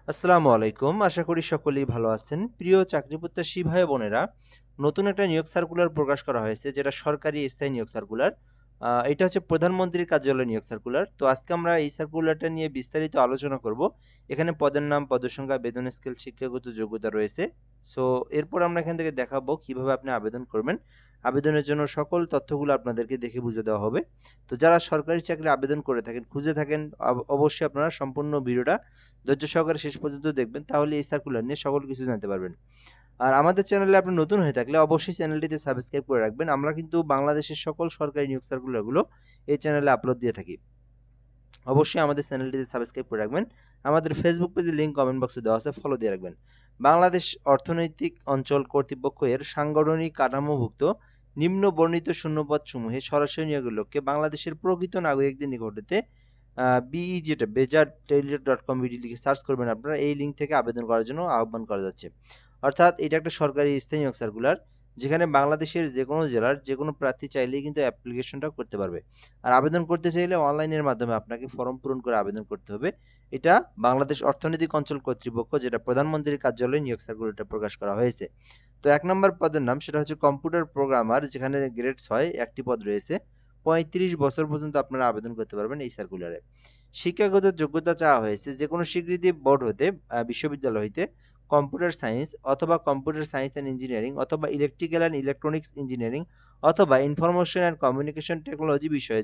আসসালামু আলাইকুম। আশা করি সকলেই ভালো আছেন। প্রিয় চাকরি প্রত্যাশী ভাই বোনেরা, নতুন একটা নিয়োগ সার্কুলার প্রকাশ করা হয়েছে যেটা সরকারি স্থায়ী নিয়োগ সার্কুলার। এটা হচ্ছে প্রধানমন্ত্রীর কার্যালয় নিয়োগ সার্কুলার। তো আজকে আমরা এই সার্কুলারটা নিয়ে বিস্তারিত আলোচনা করব। এখানে পদের নাম, পদের সংখ্যা, বেতন স্কেল, শিক্ষাগত যোগ্যতা রয়েছে। সো এরপর আমরা এখান থেকে দেখাবো কিভাবে আপনি আবেদন করবেন। আবেদনের জন্য সকল তথ্যগুলো আপনাদেরকে দেখে বুঝে দেওয়া হবে। তো যারা সরকারি চাকরি আবেদন করে থাকেন, খুঁজে থাকেন, অবশ্যই আপনারা সম্পূর্ণ ভিডিওটা ধৈর্য সহকারে শেষ পর্যন্ত দেখবেন, তাহলে এই সার্কুলার নিয়ে সকল কিছু জানতে পারবেন। আর আমাদের চ্যানেলে আপনি নতুন হয়ে থাকলে অবশ্যই চ্যানেলটিতে সাবস্ক্রাইব করে রাখবেন। আমরা কিন্তু বাংলাদেশের সকল সরকারি নিয়োগ সার্কুলারগুলো এই চ্যানেলে আপলোড দিয়ে থাকি। অবশ্যই আমাদের চ্যানেলটিতে সাবস্ক্রাইব করে রাখবেন। আমাদের ফেসবুক পেজের লিঙ্ক কমেন্ট বক্সে দেওয়া আছে, ফলো দিয়ে রাখবেন। বাংলাদেশ অর্থনৈতিক অঞ্চল কর্তৃপক্ষ এর সাংগঠনিক কাঠামোভুক্ত নিম্ন বর্ণিত শূন্যপদ সমূহে সরাসরি নিয়োগের লক্ষ্যে বাংলাদেশের প্রকৃত নাগরিকদের নিকট হতে বিই যেটা বেজার টেইলর ডট কম বিডি লিখে সার্চ করবেন, আপনারা এই লিঙ্ক থেকে আবেদন করার জন্য আহ্বান করা যাচ্ছে। অর্থাৎ এটা একটা সরকারি স্থায়ী নিয়োগ সার্কুলার, যেখানে বাংলাদেশের যে কোনো জেলার যে কোনো প্রার্থী চাইলেই কিন্তু অ্যাপ্লিকেশনটা করতে পারবে। আর আবেদন করতে চাইলে অনলাইনের মাধ্যমে আপনাকে ফর্ম পূরণ করে আবেদন করতে হবে। এটা বাংলাদেশ অর্থনৈতিক অঞ্চল কর্তৃপক্ষ, যেটা প্রধানমন্ত্রীর কার্যালয়ে নিয়োগ সার্কুলারটা প্রকাশ করা হয়েছে। তো ১ নম্বর পদের নাম সেটা হচ্ছে কম্পিউটার প্রোগ্রামার, যেখানে গ্রেড ৬ একটি পদ রয়েছে। ৩৫ বছর পর্যন্ত আপনারা আবেদন করতে পারবেন এই সার্কুলারে। শিক্ষাগত যোগ্যতা চাওয়া হয়েছে যেকোনো স্বীকৃতি বোর্ড হতে, বিশ্ববিদ্যালয় হইতে কম্পিউটার সায়েন্স অথবা কম্পিউটার সায়েন্স অ্যান্ড ইঞ্জিনিয়ারিং অথবা ইলেকট্রিক্যাল অ্যান্ড ইলেকট্রনিক্স ইঞ্জিনিয়ারিং অথবা ইনফরমেশন অ্যান্ড কমিউনিকেশন টেকনোলজি বিষয়ে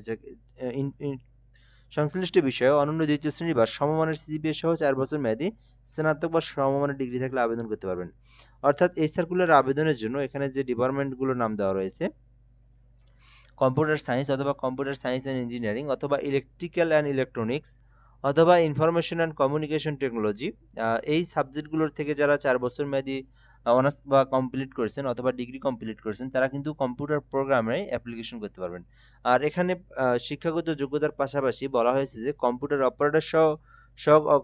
সংশ্লিষ্ট বিষয়ে অনন্য দ্বিতীয় শ্রেণী বা সমমানের সিজিপিএ সহ ৪ বছর মেয়াদী স্নাতক বা সমমানের ডিগ্রি থাকলে আবেদন করতে পারবেন। অর্থাৎ এই সার্কুলার আবেদনের জন্য এখানে যে ডিপার্টমেন্টগুলোর নাম দেওয়া রয়েছে, কম্পিউটার সায়েন্স অথবা কম্পিউটার সায়েন্স অ্যান্ড ইঞ্জিনিয়ারিং অথবা ইলেকট্রিক্যাল অ্যান্ড ইলেকট্রনিক্স অথবা ইনফরমেশন অ্যান্ড কমিউনিকেশন টেকনোলজি, এই সাবজেক্টগুলোর থেকে যারা ৪ বছর মেয়াদী অনার্স বা কমপ্লিট করেছেন অথবা ডিগ্রি কমপ্লিট করেছেন, তারা কিন্তু কম্পিউটার প্রোগ্রামে অ্যাপ্লিকেশন করতে পারবেন। আর এখানে শিক্ষাগত যোগ্যতার পাশাপাশি বলা হয়েছে যে কম্পিউটার অপারেটর সহ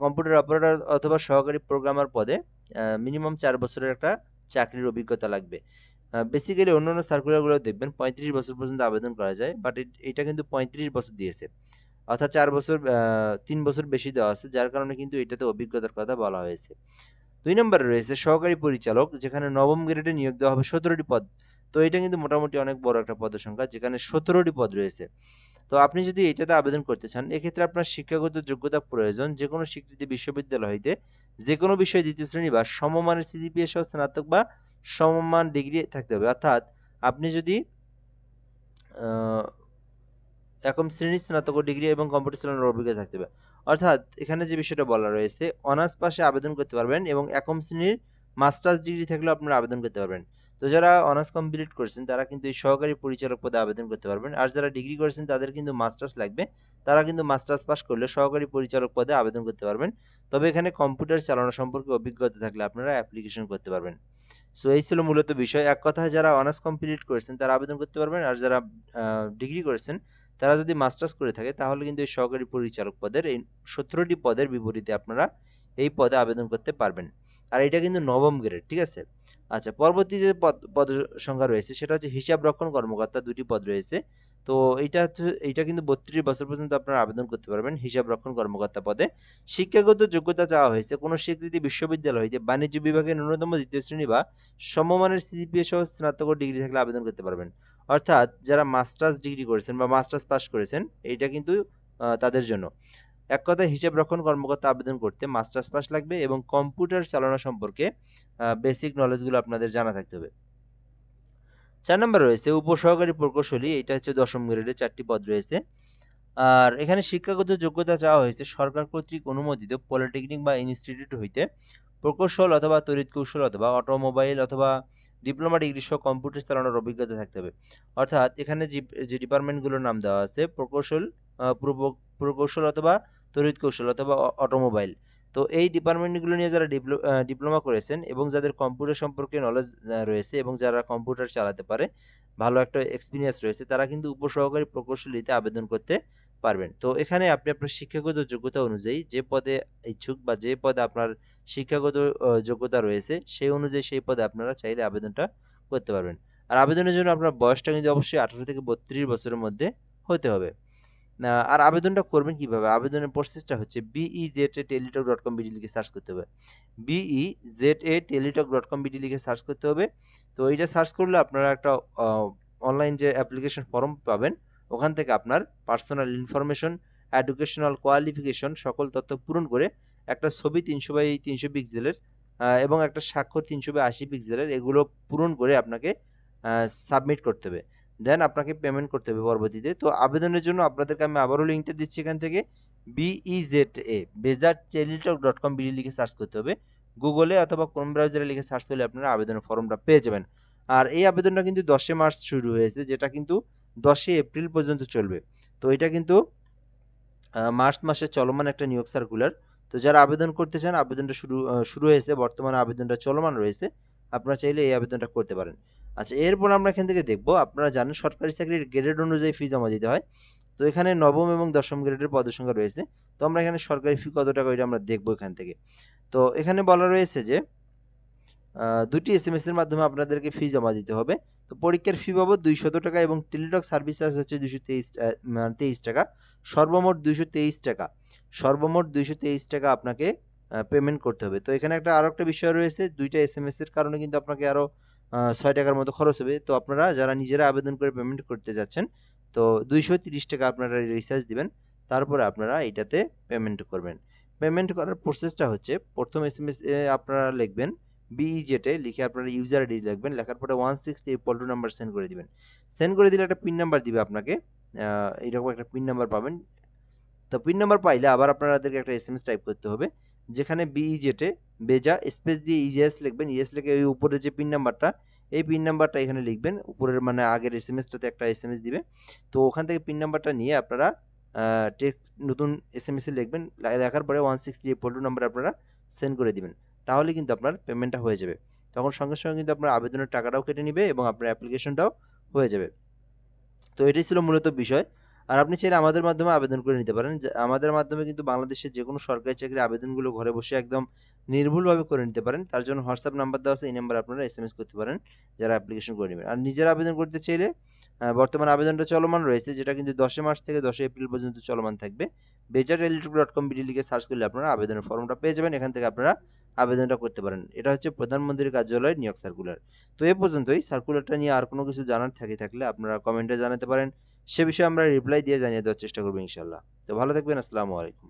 কম্পিউটার অপারেটর অথবা সহকারী প্রোগ্রামার পদে মিনিমাম ৪ বছরের একটা চাকরির অভিজ্ঞতা লাগবে। বেসিক্যালি অন্যান্য সার্কুলারগুলো দেখবেন ৩৫ বছর পর্যন্ত আবেদন করা যায়, বাট এটা কিন্তু ৩৫ বছর দিয়েছে। অর্থাৎ ৪ বছর ৩ বছর বেশি দেওয়া আছে, যার কারণে কিন্তু এটাতে অভিজ্ঞতার কথা বলা হয়েছে। ২ নম্বরে রয়েছে সহকারী পরিচালক, যেখানে নবম গ্রেডে নিয়োগ দেওয়া হবে ১৭টি পদ। তো এটা কিন্তু মোটামুটি অনেক বড় একটা পদের সংখ্যা, যেখানে ১৭টি পদ রয়েছে। তো আপনি যদি এটাতে আবেদন করতে চান, এক্ষেত্রে আপনার শিক্ষাগত যোগ্যতা প্রয়োজন যেকোনো স্বীকৃত বিশ্ববিদ্যালয় হইতে যেকোনো বিষয়ে ২য় শ্রেণী বা সমমানের সিজিপিএ সহ স্নাতক বা সমমান ডিগ্রি থাকতে হবে। অর্থাৎ আপনি যদি আ একম শ্রেণীর স্নাতক ডিগ্রি এবং কম্পিউটার চালানোর অভিজ্ঞতা থাকতে হবে। অর্থাৎ এখানে যে বিষয়টা বলা রয়েছে, অনার্স পাশে আবেদন করতে পারবেন এবং একম শ্রেণীর মাস্টার্স ডিগ্রি থাকলেও আপনারা আবেদন করতে পারবেন। তো যারা অনার্স কমপ্লিট করেছেন তারা কিন্তু এই সহকারী পরিচালক পদে আবেদন করতে পারবেন। আর যারা ডিগ্রি করেছেন তাদের কিন্তু মাস্টার্স লাগবে। তারা কিন্তু মাস্টার্স পাস করলে সহকারী পরিচালক পদে আবেদন করতে পারবেন। তবে এখানে কম্পিউটার চালানো সম্পর্কে অভিজ্ঞতা থাকলে আপনারা অ্যাপ্লিকেশন করতে পারবেন। সো এই ছিল মূলত বিষয়। এক কথায় যারা অনার্স কমপ্লিট করেছেন তারা আবেদন করতে পারবেন। আর যারা ডিগ্রি করেছেন তারা যদি মাস্টার্স করে থাকে তাহলে কিন্তু এই সহকারী পরিচালক পদের এই ১৭টি পদের বিপরীতে আপনারা এই পদে আবেদন করতে পারবেন। আর এটা কিন্তু নবম গ্রেড, ঠিক আছে? আচ্ছা, পরবর্তী যে পদ সংখ্যা রয়েছে সেটা হচ্ছে হিসাবরক্ষণ কর্মকর্তা, ২ টি পদ রয়েছে। তো এইটা কিন্তু ৩২ বছর পর্যন্ত আপনারা আবেদন করতে পারবেন হিসাবরক্ষণ কর্মকর্তা পদে। শিক্ষাগত যোগ্যতা চাওয়া হয়েছে কোনো স্বীকৃতি বিশ্ববিদ্যালয় হইতে বাণিজ্য বিভাগের ন্যূনতম ২য় শ্রেণী বা সমমানের সিজিপিএ সহ স্নাতক ডিগ্রি থাকলে আবেদন করতে পারবেন। অর্থাৎ যারা মাস্টার্স ডিগ্রি করেছেন বা মাস্টার্স পাস করেছেন, এইটা কিন্তু তাদের জন্য। এক কথায় হিসাবরক্ষণ কর্মকর্তা আবেদন করতে মাস্টার্স পাস লাগবে এবং কম্পিউটার চালানো সম্পর্কে বেসিক নলেজগুলো আপনাদের জানা থাকতে হবে। ৪ নম্বরে রয়েছে উপসহকারী প্রকৌশলী, এটা হচ্ছে ১০ম গ্রেডে ৪ টি পদ রয়েছে। আর এখানে শিক্ষাগত যোগ্যতা চাওয়া হয়েছে সরকার কর্তৃক অনুমোদিত পলিটেকনিক বা ইনস্টিটিউট হইতে প্রকৌশল অথবা তড়িৎ কৌশল অথবা অটোমোবাইল অথবা ডিপ্লোমা ডিগ্রি সহ কম্পিউটার চালানোর অভিজ্ঞতা থাকতে হবে। অর্থাৎ এখানে যে ডিপার্টমেন্টগুলোর নাম দেওয়া আছে, প্রকৌশল, প্রকৌশল অথবা তড়িৎ কৌশল অথবা অটোমোবাইল। তো এই ডিপার্টমেন্টগুলো নিয়ে যারা ডিপ্লোমা করেছেন এবং যাদের কম্পিউটার সম্পর্কে নলেজ রয়েছে এবং যারা কম্পিউটার চালাতে পারে, ভালো একটা এক্সপিরিয়েন্স রয়েছে, তারা কিন্তু উপসহকারী প্রকৌশলীতে আবেদন করতে পারবেন। তো এখানে আপনি আপনার শিক্ষাগত যোগ্যতা অনুযায়ী যে পদে ইচ্ছুক বা যে পদে আপনার শিক্ষাগত যোগ্যতা রয়েছে সেই অনুযায়ী সেই পদে আপনারা চাইলে আবেদনটা করতে পারবেন। আর আবেদনের জন্য আপনার বয়সটা কিন্তু অবশ্যই ১৮ থেকে ৩২ বছরের মধ্যে হতে হবে। আর আবেদনটা করবেন কিভাবে? আবেদনের প্রসেসটা হচ্ছে BEZA-teletalk.com.bd লিখে সার্চ করতে হবে। BEZA-teletalk.com.bd লিখে সার্চ করতে হবে। তো এইটা সার্চ করলে আপনারা একটা অনলাইন যে অ্যাপ্লিকেশন ফর্ম পাবেন, ওখান থেকে আপনার পার্সোনাল ইনফরমেশন, এডুকেশনাল কোয়ালিফিকেশন সকল তথ্য পূরণ করে একটা ছবি 300x300 পিক্সেলের এবং একটা স্বাক্ষর 300x80 পিক্সেলের, এগুলো পূরণ করে আপনাকে সাবমিট করতে হবে। দেন আপনাকে পেমেন্ট করতে হবে পরবর্তীতে। তো আবেদনের জন্য আপনাদেরকে আমি আবারও লিঙ্কটা দিচ্ছি এখান থেকে, BEZA-teletalk.com.bd লিখে সার্চ করতে হবে। গুগলে অথবা ক্রোম ব্রাউজারে লিখে সার্চ করলে আপনারা আবেদনের ফর্মটা পেয়ে যাবেন। আর এই আবেদনটা কিন্তু 10 মার্চ শুরু হয়েছে, যেটা কিন্তু 10 এপ্রিল পর্যন্ত চলবে। তো এটা কিন্তু মার্চ মাসে চলমান একটা নিয়োগ সার্কুলার। তো যারা আবেদন করতে চান, আবেদনটা শুরু হয়েছে, বর্তমানে আবেদনটা চলমান রয়েছে। আপনারা চাইলে এই আবেদনটা করতে পারেন। আচ্ছা, এরপর আমরা এখান থেকে দেখব, আপনারা জানেন সরকারি চাকরির গ্রেডেড অনুযায়ী ফি জমা দিতে হয়। তো এখানে নবম এবং দশম গ্রেডের পদের সংখ্যা রয়েছে। তো আমরা এখানে সরকারি ফি কত টাকা ওইটা আমরা দেখব এখান থেকে। তো এখানে বলা রয়েছে যে দুটি এসএমএস এর মাধ্যমে আপনাদেরকে ফি জমা দিতে হবে। তো পরীক্ষার ফি বাবদ 200 টাকা এবং টেলিটক সার্ভিস চার্জ হচ্ছে 223 টাকা। সর্বমোট 223 টাকা। সর্বমোট 223 টাকা আপনাকে পেমেন্ট করতে হবে। তো এখানে আরো একটা বিষয় রয়েছে, দুইটা এসএমএস এর কারণে কিন্তু আপনাকে আরো 6 টাকার মতো খরচ হবে। তো আপনারা যারা নিজেরা আবেদন করে পেমেন্ট করতে যাচ্ছেন, তো 230 টাকা আপনারা রিচার্জ দিবেন। তারপরে আপনারা এটাতে পেমেন্ট করবেন। পেমেন্ট করার প্রসেসটা হচ্ছে, প্রথম এসএমএস এ আপনারা লিখবেন BEZA লিখে আপনারা ইউজার আইডি লিখবেন, লেখার পরে 160 নাম্বার সেন্ড করে দিবেন। সেন্ড করে দিলে একটা পিন নাম্বার দিবে আপনাকে, এইরকম একটা পিন নাম্বার পাবেন। তো পিন নাম্বার পাইলে আবার আপনাদেরকে একটা এসএমএস টাইপ করতে হবে, যেখানে বেজা স্পেস দিয়ে ইএস লিখবেন। ইএস লিখে ওই উপরে যে পিন নাম্বারটা, এই পিন নাম্বারটা এখানে লিখবেন। উপরের মানে আগের এসএমএসটাতে একটা এসএমএস দিবে। তো ওখান থেকে পিন নাম্বারটা নিয়ে আপনারা টেক্সট নতুন এসএমএস এ লিখবেন, লেখার পরে 163 নাম্বার আপনারা সেন্ড করে দিবেন। তাহলে কিন্তু আপনার পেমেন্টটা হয়ে যাবে। তখন সঙ্গে সঙ্গে কিন্তু আপনার আবেদনের টাকাটাও কেটে নিবে এবং আপনার অ্যাপ্লিকেশনটাও হয়ে যাবে। তো এটাই ছিল মূলত বিষয়। আর আপনি চাইলে আমাদের মাধ্যমে আবেদন করে নিতে পারেন। আমাদের মাধ্যমে কিন্তু বাংলাদেশের যেকোনো সরকারি চাকরির আবেদনগুলো ঘরে বসে একদম নির্ভুলভাবে করে নিতে পারেন। তার জন্য হোয়াটসঅ্যাপ নাম্বার দেওয়া আছে, এই নাম্বারে আপনারা এসএমএস করতে পারেন যারা অ্যাপ্লিকেশন করে নেবেন। আর নিজেরা আবেদন করতে চাইলে বর্তমানে আবেদনটা চলমান রয়েছে, যেটা কিন্তু 10 মার্চ থেকে 10 এপ্রিল পর্যন্ত চলমান থাকবে। beja.teletalk.com.bd লিখে সার্চ করলে আপনারা আবেদনের ফর্মটা পেয়ে যাবেন। এখান থেকে আপনারা আবেদনটা করতে পারেন। এটা হচ্ছে প্রধানমন্ত্রীর কার্যালয়ের নিয়োগ সার্কুলার। তো এ পর্যন্তই। সার্কুলারটা নিয়ে আর কোনো কিছু জানার থাকলে আপনারা কমেন্টে জানাতে পারেন। সে বিষয়ে আমরা রিপ্লাই দিয়ে জানিয়ে দেওয়ার চেষ্টা করব ইনশাআল্লাহ। তো ভালো থাকবেন। আসসালামু আলাইকুম।